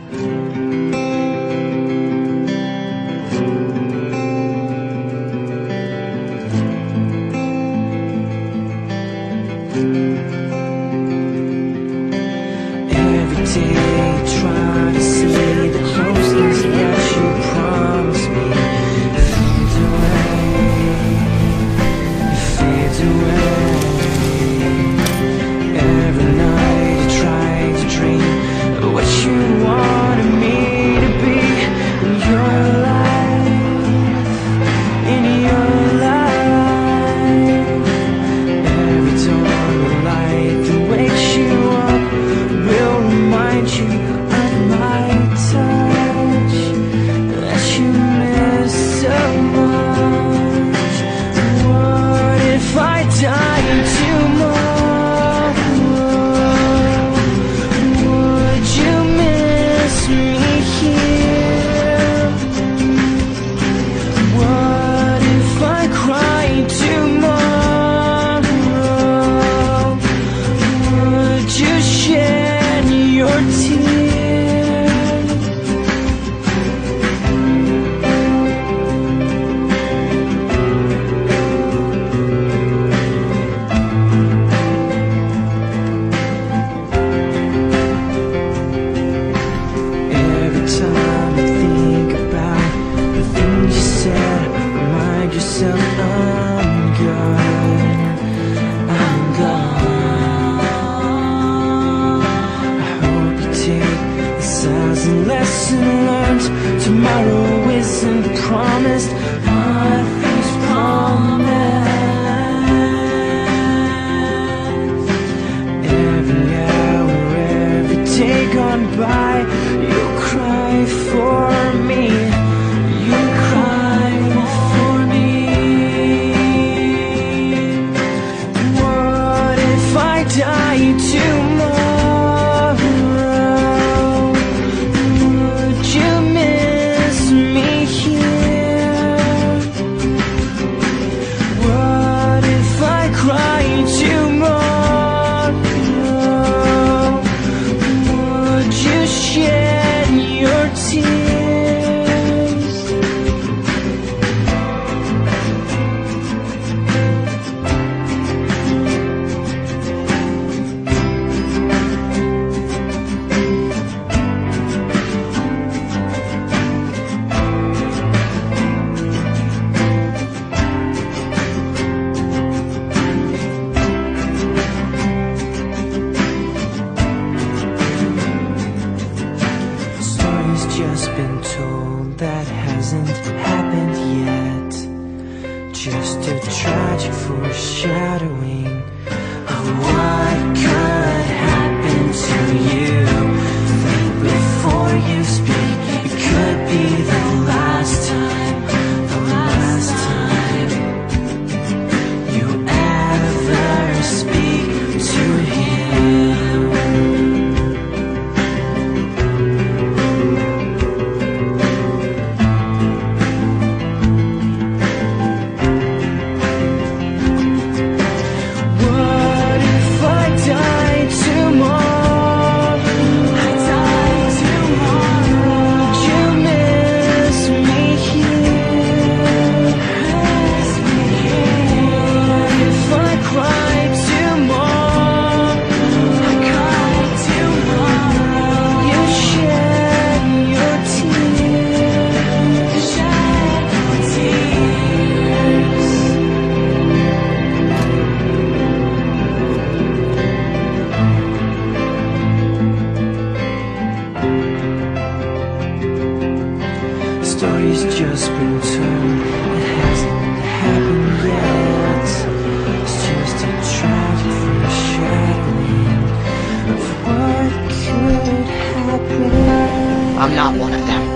Every day try to see the closeness that you promised me. It fades away. Every night I try to dream of what you wanted me to be in your life, in your life. Every dawn the light that wakes you up will remind you of my touch that you miss so much. What if I die tomorrow? Would you miss me here? What if I cry tomorrow? Would you shed your tears? Every time I think about the things you said, remind yourself I'm gone, I'm gone. I hope you take this as a lesson learned. Tomorrow isn't promised, nothing's promised. Every hour, every day gone by, you cry for me, you cry for me. What if I die tomorrow? Would you miss me here? What if I cry tomorrow? Would you shed your tears? Story's just been told that hasn't happened yet. Just a tragic foreshadowing of what could happen to you. Think before you speak, it could be the last time, the last time you ever speak to him. What if I die tomorrow? Would you miss me here? What if I cry tomorrow? You shed your tears. Story's just been told, it hasn't happened yet. It's just a tragic foreshadowing of what could happen. I'm not one of them.